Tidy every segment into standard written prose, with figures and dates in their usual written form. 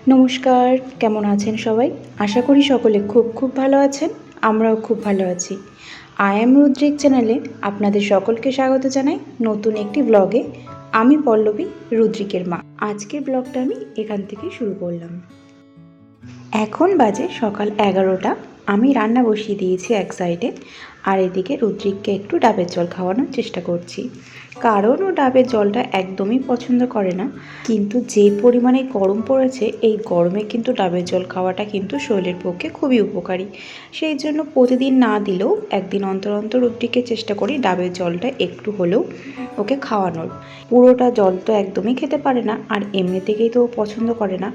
নমস্কার, কেমন আছেন সবাই? আশা করি সকলে খুব খুব ভালো আছেন। আমরাও খুব ভালো আছি। আই অ্যাম রুদ্রিক চ্যানেলে আপনাদের সকলকে স্বাগত জানাই নতুন একটি ব্লগে। আমি পল্লবী, রুদ্রিকের মা। আজকের ব্লগটা আমি এখান থেকে শুরু করলাম। এখন বাজে সকাল 11টা। আমি রান্না বসিয়ে দিয়েছি এক সাইডে, আর এদিকে রুদ্রিককে একটু ডাবের জল খাওয়ানোর চেষ্টা করছি, কারণ ও ডাবের জলটা একদমই পছন্দ করে না। কিন্তু যে পরিমাণে গরম পড়েছে, এই গরমে কিন্তু ডাবের জল খাওয়াটা কিন্তু শরীরের পক্ষে খুবই উপকারী। সেই জন্য প্রতিদিন না দিলেও একদিন অন্তর অন্তর রুদ্রিককে চেষ্টা করি ডাবের জলটা একটু হলেও ওকে খাওয়ানোর। পুরোটা জল তো একদমই খেতে পারে না, আর এমনি থেকেই তো ও পছন্দ করে না।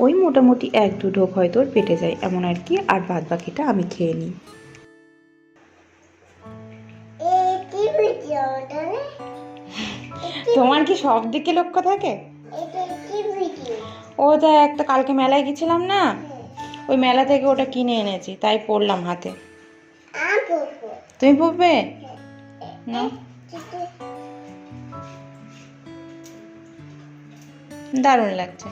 ওই মোটামুটি 1-2 ঢোক হয়তো ওর পেটে যায়, এমন আর কি। আর বাদ বাকিটা আমি খেয়ে নিই। তোমার কি সব দিকে লক্ষ্য থাকে? ওটা একটা কালকে মেলায় গেছিলাম না, ওই মেলা থেকে ওটা কিনে এনেছি, তাই পড়লাম হাতে। তুমি পড়বে না? দারুণ লাগছে।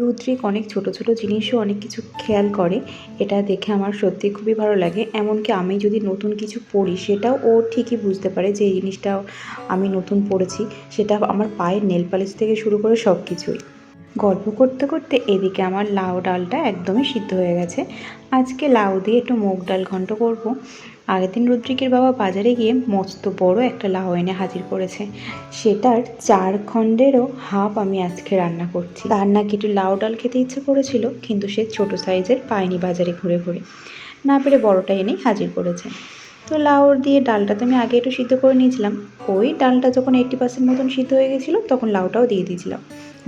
রুদ্রিক অনেক ছোট ছোট জিনিসও অনেক কিছু খেয়াল করে, এটা দেখে আমার সত্যি খুবই ভালো লাগে। এমনকি আমি যদি নতুন কিছু পড়ি, সেটাও ও ঠিকই বুঝতে পারে যে এই জিনিসটা আমি নতুন পড়েছি। সেটা আমার পায়ের নেল পালিশ থেকে শুরু করে সব কিছুই। গল্প করতে করতে এদিকে আমার লাউ ডালটা একদমই সিদ্ধ হয়ে গেছে। আজকে লাউ দিয়ে একটু মুগ ডাল ঘন্ট করব। আগের দিন রুদ্রিকের বাবা বাজারে গিয়ে মস্ত বড় একটা লাউ এনে হাজির করেছে, সেটার 4 খণ্ডেরও হাফ আমি আজকে রান্না করছি। তার নাকি একটু লাউ ডাল খেতে ইচ্ছে করেছিল, কিন্তু সে ছোট সাইজের পায়নি বাজারে ঘুরে ঘুরে, না পেরে বড়টা এনেই হাজির করেছে। তো লাউ দিয়ে ডালটা তো আমি আগে একটু সিদ্ধ করে নিয়েছিলাম। ওই ডালটা যখন 80% মতন সিদ্ধ হয়ে গেছিলো, তখন লাউটাও দিয়ে দিয়েছিলাম।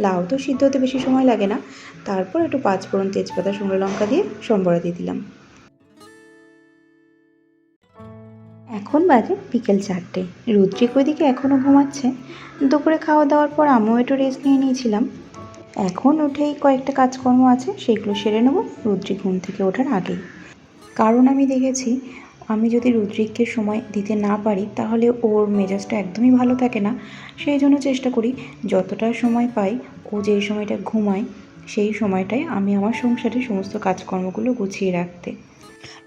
লাউ তো সিদ্ধ হতে বেশি সময় লাগে না। তারপর একটু 5 ফোড়ন, তেজপাতা, শুকনো লঙ্কা দিয়ে সম্বরা দিয়ে দিলাম। এখন বাজে বিকেল 4টে। রুদ্রিক ওইদিকে এখনও ঘুমাচ্ছে। দুপুরে খাওয়া দাওয়ার পর আমিও একটু রেস্ট নিয়ে নিয়েছিলাম। এখন উঠেই কয়েকটা কাজকর্ম আছে, সেগুলো সেরে নেব রুদ্রিক ঘুম থেকে ওঠার আগেই। কারণ আমি দেখেছি, আমি যদি রুদ্রিককে সময় দিতে না পারি, তাহলে ওর মেজাজটা একদমই ভালো থাকে না। সেই জন্য চেষ্টা করি যতটা সময় পাই, ও যেই সময়টা ঘুমায় সেই সময়টায় আমি আমার সংসারের সমস্ত কাজকর্মগুলো গুছিয়ে রাখতে।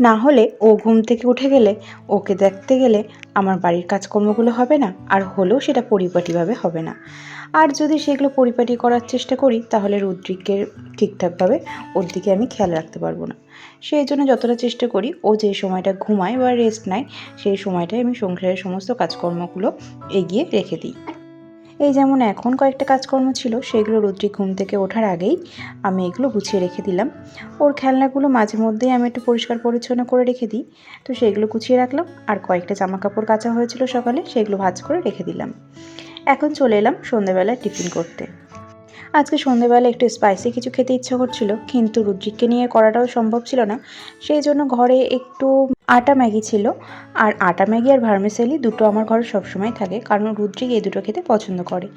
না হলে ও ঘুম থেকে উঠে গেলে ওকে দেখতে গেলে আমার বাড়ির কাজকর্মগুলো হবে না, আর হলেও সেটা পরিপাটিভাবে হবে না। আর যদি সেগুলো পরিপাটি করার চেষ্টা করি, তাহলে রুদ্রিকের ঠিকঠাকভাবে ওর দিকে আমি খেয়াল রাখতে পারবো না। সেই জন্য যতটা চেষ্টা করি ও যে সময়টা ঘুমায় বা রেস্ট নেয়, সেই সময়টায় আমি সংসারের সমস্ত কাজকর্মগুলো এগিয়ে রেখে দিই। এই যেমন এখন কয়েকটা কাজকর্ম ছিল, সেগুলো রুদ্রিক ঘুম থেকে ওঠার আগেই আমি এগুলো গুছিয়ে রেখে দিলাম। ওর খেলনাগুলো মাঝে মধ্যেই আমি একটু পরিষ্কার পরিচ্ছন্ন করে রেখে দিই, তো সেগুলো গুছিয়ে রাখলাম। আর কয়েকটা জামা কাপড় কাচা হয়েছিল সকালে, সেগুলো ভাঁজ করে রেখে দিলাম। এখন চলে এলাম সন্ধ্যেবেলায় টিফিন করতে। আজকে সন্ধ্যেবেলা একটু স্পাইসি কিছু খেতে ইচ্ছা করছিল, কিন্তু রুদ্রিককে নিয়ে করাটাও সম্ভব ছিল না। সেই জন্য ঘরে একটু আটা ম্যাগি ছিল, আর আটা ম্যাগি আর ভার্মিসেলি দুটো আমার ঘরে সবসময় থাকে, কারণ রুদ্রিক এই দুটো খেতে পছন্দ করে।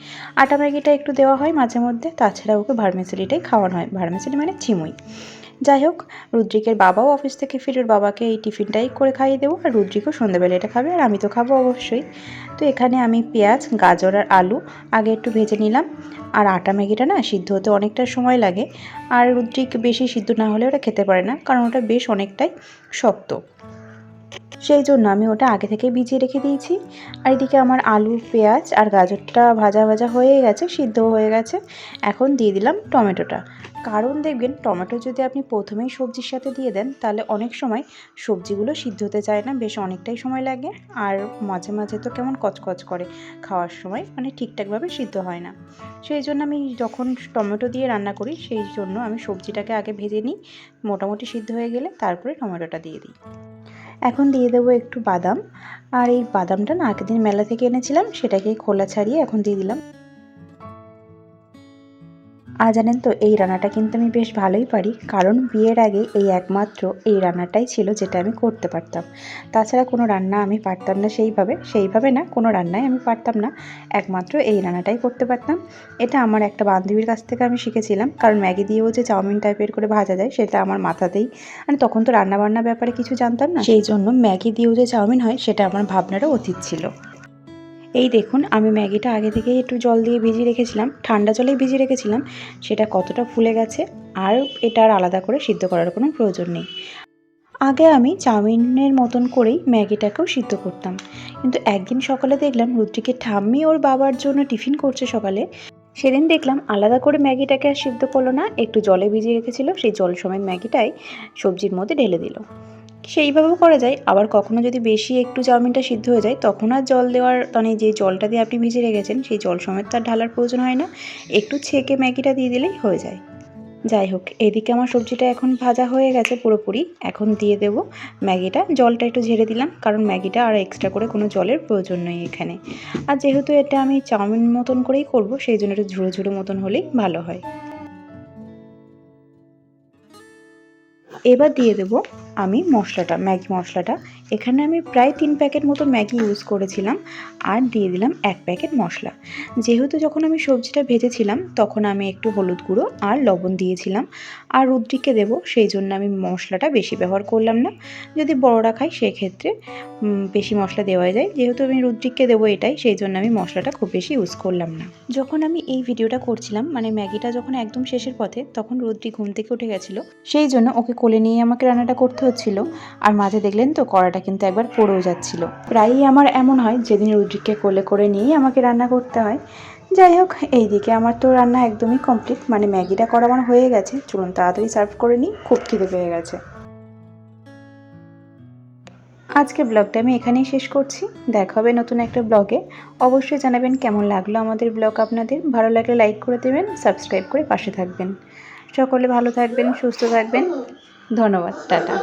আটা ম্যাগিটা একটু দেওয়া হয় মাঝে মধ্যে, তাছাড়া ওকে ভার্মিসেলিটাই খাওয়ানো হয়। ভার্মিসেলি মানে চিমুই। যাই হোক, রুদ্রিকের বাবাও অফিস থেকে ফিরে বাবাকে এই টিফিনটাই করে খাইয়ে দেবো, আর রুদ্রিকও সন্ধ্যেবেলা এটা খাবে, আর আমি তো খাবো অবশ্যই। তো এখানে আমি পেঁয়াজ, গাজর আর আলু আগে একটু ভেজে নিলাম। আর আটা ম্যাগিটা না সিদ্ধ হতে অনেকটা সময় লাগে, আর রুদ্রিক বেশি সিদ্ধ না হলে ওটা খেতে পারে না, কারণ ওটা বেশ অনেকটাই শক্ত। সেই জন্য আমি ওটা আগে থেকে ভিজিয়ে রেখে দিয়েছি। আর এদিকে আমার আলু, পেঁয়াজ আর গাজরটা ভাজা ভাজা হয়ে গেছে, সিদ্ধ হয়ে গেছে। এখন দিয়ে দিলাম টমেটোটা। কারণ দেখবেন, টমেটো যদি আপনি প্রথমেই সবজির সাথে দিয়ে দেন, তাহলে অনেক সময় সবজিগুলো সিদ্ধ হতে চায় না, বেশ অনেকটাই সময় লাগে। আর মাঝে মাঝে তো কেমন কচকচ করে খাওয়ার সময়, মানে ঠিকঠাকভাবে সিদ্ধ হয় না। সেই জন্য আমি যখন টমেটো দিয়ে রান্না করি, সেই জন্য আমি সবজিটাকে আগে ভেজে নিই। মোটামুটি সিদ্ধ হয়ে গেলে তারপরে টমেটোটা দিয়ে দিই। এখন দিয়ে দেবো একটু বাদাম। আর এই বাদামটা না আগের দিন মেলা থেকে এনেছিলাম, সেটাকে খোলা ছাড়িয়ে এখন দিয়ে দিলাম। আর জানেন তো, এই রান্নাটা কিন্তু আমি বেশ ভালোই পারি, কারণ বিয়ের আগে এই একমাত্র এই রান্নাটাই ছিল যেটা আমি করতে পারতাম। তাছাড়া কোনো রান্না আমি পারতাম না সেইভাবে না, কোনো রান্নাই আমি পারতাম না। একমাত্র এই রান্নাটাই করতে পারতাম। এটা আমার একটা বান্ধবীর কাছ থেকে আমি শিখেছিলাম, কারণ ম্যাগি দিয়েও যে চাউমিন টাইপের করে ভাজা যায়, সেটা আমার মাথাতেই, মানে তখন তো রান্নাবান্নার ব্যাপারে কিছু জানতাম না, সেই জন্য ম্যাগি দিয়েও যে চাউমিন হয় সেটা আমার ভাবনারও অতীত ছিল। এই দেখুন, আমি ম্যাগিটা আগে থেকেই একটু জল দিয়ে ভিজিয়ে রেখেছিলাম, ঠান্ডা জলেই ভিজিয়ে রেখেছিলাম। সেটা কতটা ফুলে গেছে, আর এটা আর আলাদা করে সিদ্ধ করার কোনো প্রয়োজন নেই। আগে আমি চাউমিনের মতন করেই ম্যাগিটাকেও সিদ্ধ করতাম, কিন্তু একদিন সকালে দেখলাম রুদ্রিকে ঠাম্মি ওর বাবার জন্য টিফিন করছে সকালে। সেদিন দেখলাম আলাদা করে ম্যাগিটাকে আর সিদ্ধ করলো না, একটু জলে ভিজিয়ে রেখেছিল, সেই জল সমেত ম্যাগিটাই সবজির মধ্যে ঢেলে দিল। সেইভাবেও করা যায়, আবার কখনো যদি বেশি একটু চাউমিনটা সিদ্ধ হয়ে যায় তখন আর জল দেওয়ার, মানে যে জলটা দিয়ে আপনি ভিজিয়ে রেখেছেন সেই জল সমেত তার ঢালার প্রয়োজন হয় না, একটু ছেঁকে ম্যাগিটা দিয়ে দিলেই হয়ে যায়। যাই হোক, এদিকে আমার সবজিটা এখন ভাজা হয়ে গেছে পুরোপুরি। এখন দিয়ে দেব ম্যাগিটা, জলটা একটু ঝেড়ে দিলাম কারণ ম্যাগিটা আর এক্সট্রা করে কোনো জলের প্রয়োজন নেই এখানে। আর যেহেতু এটা আমি চাউমিন মতন করেই করব, সেই জন্য একটু ঝুড়ো ঝুড়ো মতন হলেই ভালো হয়। এবার দিয়ে দেব আমি মশলাটা, ম্যাগি মশলাটা। এখানে আমি প্রায় 3 প্যাকেট মতো ম্যাগি ইউজ করেছিলাম, আর দিয়ে দিলাম 1 প্যাকেট মশলা। যেহেতু যখন আমি সবজিটা ভেজেছিলাম তখন আমি একটু হলুদ গুঁড়ো আর লবণ দিয়েছিলাম, আর রুদ্রিকে দেব সেই জন্য আমি মশলাটা বেশি ব্যবহার করলাম না। যদি বড়রা খায় সেক্ষেত্রে বেশি মশলা দেওয়া যায়, যেহেতু আমি রুদ্রিককে দেবো এটাই, সেই জন্য আমি মশলাটা খুব বেশি ইউজ করলাম না। যখন আমি এই ভিডিওটা করছিলাম, মানে ম্যাগিটা যখন একদম শেষের পথে, তখন রুদ্রি ঘুম থেকে উঠে গেছিলো, সেই জন্য ওকে কোলে নিয়ে আমাকে রান্নাটা করতে হচ্ছিল। আর মাঝে দেখলেন তো কড়াটা কিন্তু একবার পড়েও যাচ্ছিল। প্রায়ই আমার এমন হয় যেদিন রুদ্রিককে কোলে করে নিয়েই আমাকে রান্না করতে হয়। যাই হোক, এইদিকে আমার তো রান্না একদমই কমপ্লিট, মানে ম্যাগিটা করা আমার হয়ে গেছে। চলুন তাড়াতাড়ি সার্ভ করে নিই, খুব খিদে পেয়ে গেছে। আজকে ব্লগটা আমি এখানেই শেষ করছি। দেখা হবে নতুন একটা ব্লগে। অবশ্যই জানাবেন কেমন লাগলো আমাদের ব্লগ আপনাদের। ভালো লাগলে লাইক করে দেবেন, সাবস্ক্রাইব করে পাশে থাকবেন। সকলে ভালো থাকবেন, সুস্থ থাকবেন। ধন্যবাদ, টাটা।